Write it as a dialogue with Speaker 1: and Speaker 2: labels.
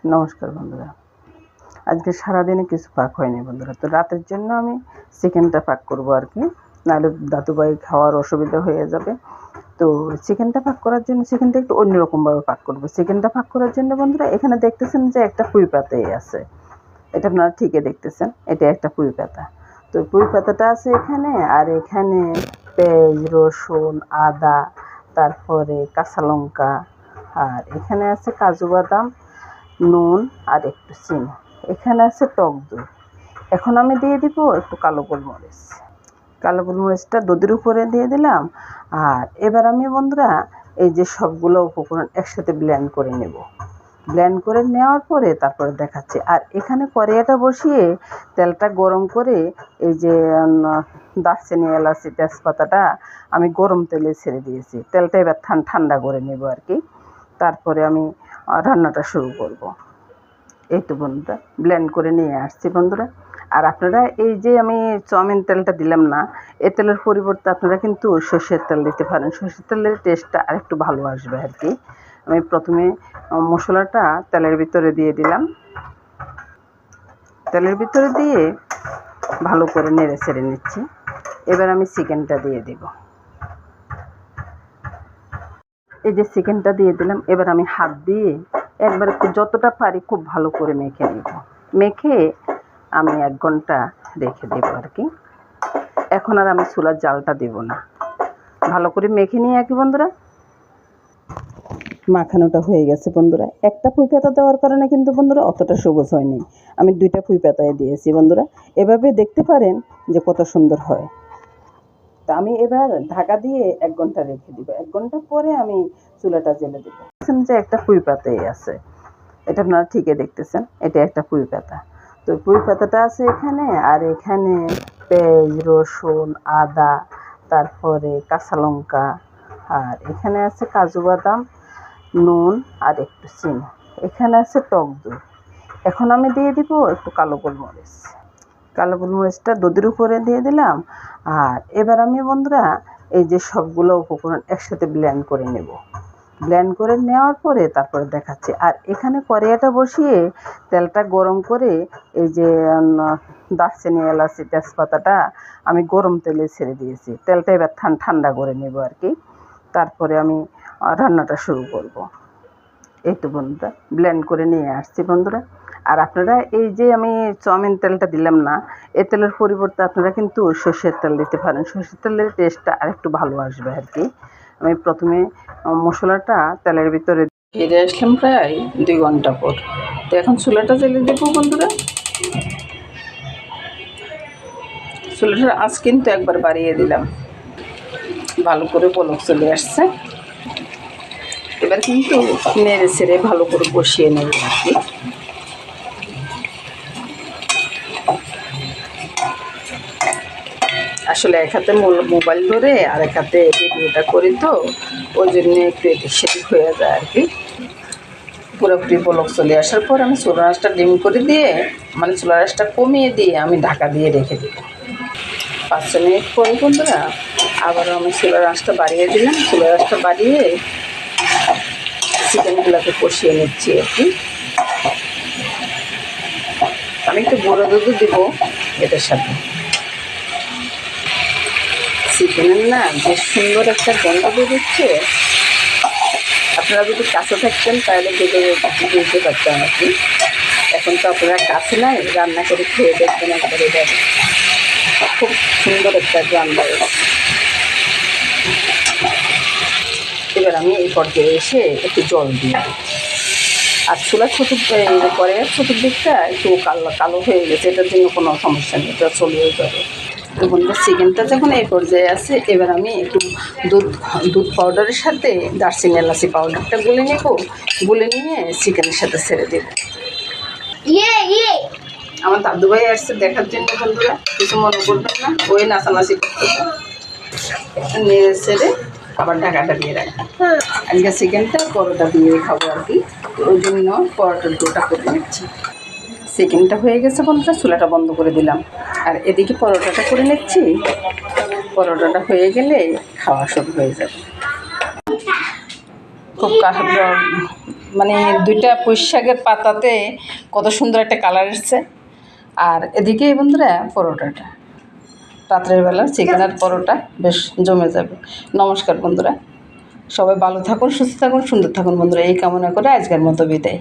Speaker 1: নমস্কার বন্ধুরা, আজকে সারাদিনে কিছু পাক হয়নি বন্ধুরা। তো রাতের জন্য আমি চিকেনটা পাক করব আর কি, নাহলে দাদুভাই খাওয়ার অসুবিধা হয়ে যাবে। তো চিকেনটা পাক করার জন্য চিকেনটা একটু অন্যরকমভাবে পাক করব। চিকেনটা পাক করার জন্য বন্ধুরা এখানে দেখতেছেন যে একটা পুঁই পাতাই আছে, এটা আপনারা ঠিকই দেখতেছেন, এটা একটা পুঁই পাতা। তো পুঁই পাতাটা আছে এখানে, আর এখানে পেঁয়াজ, রসুন, আদা, তারপরে কাঁচা লঙ্কা, আর এখানে আছে কাজু বাদাম, নুন আর একটু চিনি, এখানে আছে টক দই। এখন আমি দিয়ে দিব একটু কালো গোলমরিচ। কালো গোলমরিচটা দধির উপরে দিয়ে দিলাম। আর এবার আমি বন্ধুরা এই যে সবগুলো উপকরণ একসাথে ব্লেন্ড করে নেব। ব্লেন্ড করে নেওয়ার পরে তারপরে দেখাচ্ছি। আর এখানে কড়াইটা বসিয়ে তেলটা গরম করে এই যে দারচিনি, এলাচি, তেজপাতাটা আমি গরম তেলে ছেড়ে দিয়েছি। তেলটা এবার ঠান্ডা করে নেব আর কি, তারপরে আমি রান্নাটা শুরু করব। এই তো বন্ধুরা ব্লেন্ড করে নিয়ে আসছি বন্ধুরা। আর আপনারা এই যে আমি চাউমিন তেলটা দিলাম না, এই তেলের পরিবর্তে আপনারা কিন্তু সর্ষের তেল দিতে পারেন। সর্ষের তেলের টেস্টটা আরেকটু ভালো আসবে আর কি। আমি প্রথমে মশলাটা তেলের ভিতরে দিয়ে দিলাম। তেলের ভিতরে দিয়ে ভালো করে নেড়ে ছেড়ে নিচ্ছি। এবার আমি চিকেনটা দিয়ে দিব। এই যে চিকেনটা দিয়ে দিলাম। এবার আমি হাত দিয়ে একবার যতটা পারি খুব ভালো করে মেখে নেব। মেখে আমি 1 ঘন্টা রেখে দেব আর কি। এখন আর আমি চুলার জালটা দেব না, ভালো করে মেখে নিয়ে আর কি বন্ধুরা। মাখানোটা হয়ে গেছে বন্ধুরা। একটা পুঁই পাতা দেওয়ার কারণে কিন্তু বন্ধুরা অতটা সবুজ হয়নি, আমি 2টা পুঁই পাতায় দিয়েছি বন্ধুরা। এভাবে দেখতে পারেন যে কত সুন্দর হয়। তা আমি এবার ঢাকা দিয়ে 1 ঘন্টা রেখে দিব। 1 ঘন্টা পরে আমি চুলাটা জ্বেলে দেবো। দেখছেন যে একটা পুঁই পাতাই আছে, এটা আপনারা ঠিকই দেখতেছেন, এটা একটা পুঁই পাতা। তো পুঁই পাতাটা আছে এখানে, আর এখানে পেঁয়াজ, রসুন, আদা, তারপরে কাঁচা লঙ্কা, আর এখানে আছে কাজু বাদাম, নুন আর একটু চিনি, এখানে আছে টক দই। এখন আমি দিয়ে দিব একটু কালো গোলমরিচ। কালো গোলমরিচটা দধির উপরে দিয়ে দিলাম। আর এবার আমি বন্ধুরা এই যে সবগুলো উপকরণ একসাথে ব্লেন্ড করে নেব। ব্লেন্ড করে নেওয়ার পরে তারপরে দেখাচ্ছি। আর এখানে কড়াইটা বসিয়ে তেলটা গরম করে এই যে দারচিনি, এলাচি, তেজপাতাটা আমি গরম তেলে ছেড়ে দিয়েছি। তেলটা এবার ঠান্ডা করে নেব আর কি, তারপরে আমি রান্নাটা শুরু করব। এই তো বন্ধুরা ব্লেন্ড করে নিয়ে আসছি বন্ধুরা। আর আপনারা এই যে আমি চাউমিন তেলটা দিলাম না, এই তেলের পরিবর্তে আপনারা কিন্তু সর্ষের তেল দিতে পারেন। সর্ষের তেলের টেস্টটা আরেকটু ভালো আসবে আর কি। আমি প্রথমে মশলাটা তেলের ভিতরে ফিরে আসলাম প্রায় 2 ঘন্টা পর। তো এখন চুলাটা জ্বেলে দেবো বন্ধুরা। চুলাটার আঁচ কিন্তু একবার বাড়িয়ে দিলাম, ভালো করে পলক চলে আসছে। এবার কিন্তু নেড়ে ছেড়ে ভালো করে বসিয়ে নেব আর কি। আসলে এক হাতে মোবাইল ধরে আর এক হাতে ভিডিওটা করি, তো ওই জন্য একটু এদিক সেদিক হয়ে যায় আর কি। পুরোপুরি পলক চলে আসার পর আমি চুলার আঁচটা ডিম করে দিয়ে, মানে চুলার আঁচটা কমিয়ে দিয়ে আমি ঢাকা দিয়ে রেখে দেব। 5 মিনিট পরে বন্ধুরা আবারও আমি চুলার আঁচটা বাড়িয়ে দিলাম। চুলার আঁচটা বাড়িয়ে চিকেনগুলোকে কষিয়ে নিচ্ছি আর কি। আমি একটু গুঁড়ো দুধও দিব এটার সাথে। চিকেনের না বেশ সুন্দর একটা গন্ধ বেরোচ্ছে। আপনারা যদি কাছে থাকতেন তাহলে বুঝতে পারতেন আর কি। এখন তো আপনারা কাছে নাই, রান্না করে খেয়ে দেখবেন একবারে যাবে। খুব সুন্দর একটা রান্না। এবার আমি এই পর্যায়ে এসে একটু জল দিয়ে দিই। আর চুলার কড়াইয়ের চতুর্দিকটা একটু কালো হয়ে গেছে, এটার জন্য কোনো সমস্যা নেই, এটা চলেও যাবে। এবং চিকেনটা যখন এই পর্যায়ে আছে, এবার আমি একটু দুধ পাউডারের সাথে দারচিনি, এলাচি পাউডারটা গুলে নেব। গুলে নিয়ে চিকেনের সাথে ছেড়ে দেব। আমার দাদুভাই আসছে দেখার জন্য বন্ধুরা, কিছু মনে করবেন না, ওই নাচানাচি করতেছে। নেড়ে ছেড়ে আবার ঢাকাটা দিয়ে রাখি। আজকে চিকেনটা পরোটা দিয়ে খাবো আর কি, ওই জন্য পরোটার ডোটা করে নিচ্ছি। চিকেনটা হয়ে গেছে বন্ধুরা, চুলাটা বন্ধ করে দিলাম। আর এদিকে পরোটাটা করে নিচ্ছি। পরোটাটা হয়ে গেলে খাওয়া শুরু হয়ে যাবে। খুব মানে দুইটা পুঁই শাকের পাতাতে কত সুন্দর একটা কালার এসছে। আর এদিকে বন্ধুরা পরোটাটা, রাত্রের বেলা চিকেন আর পরোটা বেশ জমে যাবে। নমস্কার বন্ধুরা, সবাই ভালো থাকুন, সুস্থ থাকুন, সুন্দর থাকুন বন্ধুরা, এই কামনা করে আজকের মতো বিদায়।